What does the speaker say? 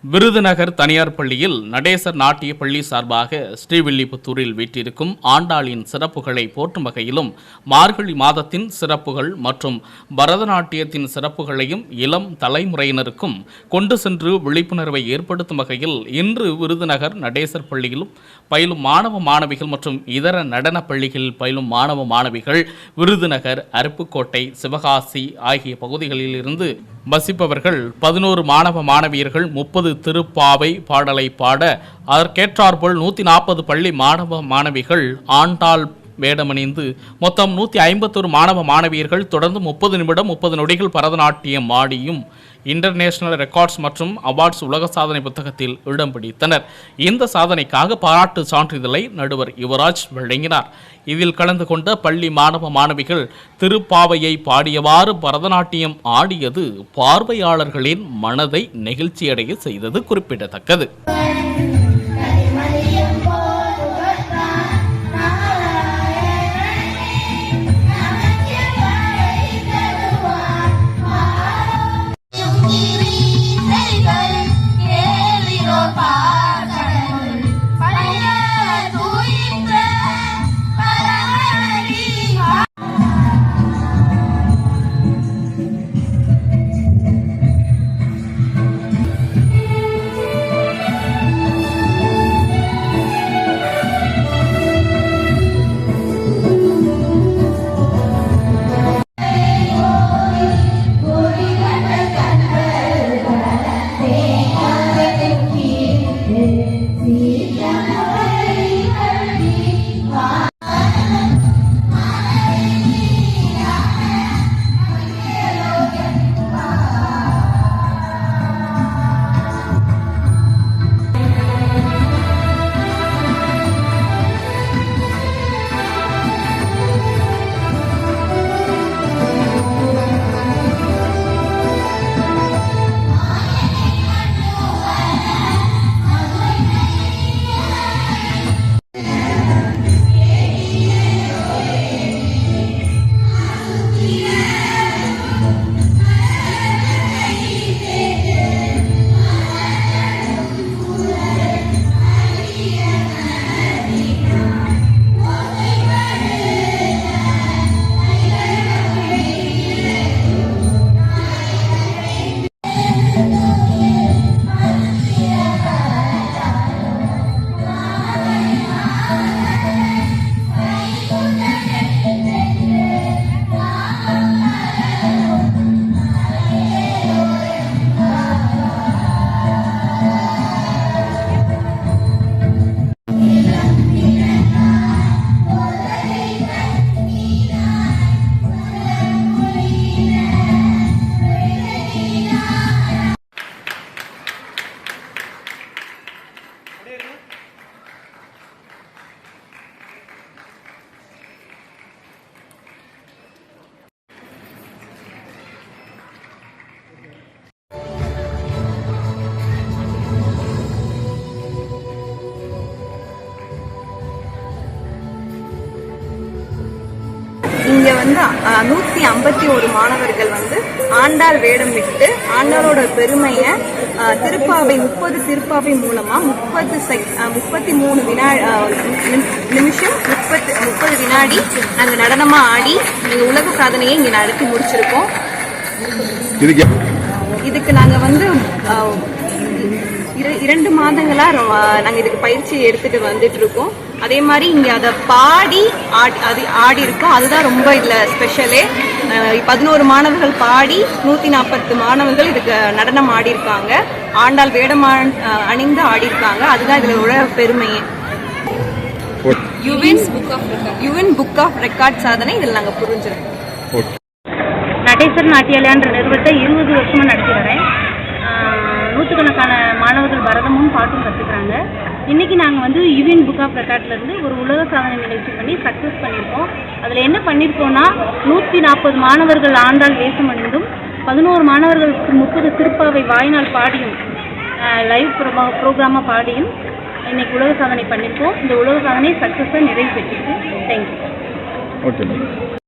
விருதுநகர் தனியார் பள்ளியில் நடேசர் நாட்டிய பள்ளி சார்பாக ஸ்ரீவில்லிபுத்தூரில் வீற்றிருக்கும் ஆண்டாளின் சிறப்புகளை போற்றும் வகையிலும் மார்கழி மாதத்தின் சிறப்புகள் மற்றும் பரதநாட்டியத்தின் சிறப்புகளையும் இளம் தலைமுறையினருக்கும் கொண்டு சென்று விழிப்புணர்வை ஏற்படுத்தும் வகையில் இன்று விருதுநகர் நடேசர் பள்ளியிலும் பயிலும் மாணவ மாணவிகள் மற்றும் இதர நடன பள்ளிகளில் பயிலும் மாணவ மாணவிகள் விருதுநகர், அருப்புக்கோட்டை, சிவகாசி ஆகிய பகுதிகளில் இருந்து வசிப்பவர்கள் 11 மாணவ மாணவியர்கள் 30 திருப்பாவை பாடலை பாட அதற்கேற்றாற்போல் 140 பள்ளி மாணவ மாணவிகள் ஆண்டாள் வேடமணிந்து மொத்தம் 151 மாணவ மாணவியர்கள் தொடர்ந்து 30 நிமிடம் 30 நொடிகள் பரதநாட்டியம் ஆடியும் இன்டர்நேஷனல் ரெக்கார்ட்ஸ் மற்றும் அவார்ட்ஸ் உலக சாதனை புத்தகத்தில் இடம் பிடித்தனர். இந்த சாதனைக்காக பாராட்டு சான்றிதழை நடுவர் யுவராஜ் வழங்கினார். இதில் கலந்து கொண்ட பள்ளி மாணவ மாணவிகள் திருப்பாவையை பாடியவாறு பரதநாட்டியம் ஆடியது பார்வையாளர்களின் மனதை நெகிழ்ச்சியடைய செய்தது குறிப்பிடத்தக்கது. இங்க 151 மாணவர்கள் ஆண்டாள் வேடம் விட்டு ஆண்டாளோட பெருமையை திருப்பாவை 30 திருப்பாவை மூலமா 33 நிமிஷம் 30 வினாடி நாங்க நடனமா ஆடி எங்க உலக சாதனையை இங்க நடத்தி முடிச்சிருக்கோம். இதுக்கு நாங்க 2 மாதங்களா நாங்க இதுக்கு பயிற்சி எடுத்துட்டு வந்துட்டு இருக்கோம். அதே மாதிரி இங்க அதை பாடி ஆடி இருக்கோம். அதுதான் ரொம்ப இதுல ஸ்பெஷலே. 11 மாணவர்கள் பாடி 140 மாணவர்கள் இதுக்கு நடனம் ஆடி இருக்காங்க. ஆண்டாள் வேடம் அணிந்து ஆடி இருக்காங்க. அதுதான் இதோட பெருமையே. யுஎன் புக் ஆஃப் ரெக்கார்ட் சாதனை இதில் நாங்கள் புரிஞ்சிருக்கோம். நடேசர் நாட்டியாலயன்ற நிறுவனத்தை 20 வருஷமா நடத்தி வரேன். நூற்றுக்கணக்கான மாணவர்கள் பரதமும் பாட்டும் கற்றுக்கிறாங்க. இன்றைக்கி நாங்கள் யுஎன் புக் ஆஃப் ரெக்கார்ட்லேருந்து ஒரு உலக சாதனை நிகழ்ச்சி பண்ணி சக்ஸஸ் பண்ணியிருக்கோம். அதில் என்ன பண்ணியிருக்கோன்னா 140 மாணவர்கள் ஆண்டாள் வேஷம் அணிந்தும் 11 மாணவர்கள் 30 திருப்பாவை வாய்நாள் பாடியும் லைவ் ப்ரோக்ராமாக பாடியும் இன்றைக்கி உலக சாதனை பண்ணியிருக்கோம். இந்த உலக சாதனை சக்ஸஸாக நிறைவு பெற்றிருக்கு. தேங்க்யூ. ஓகே.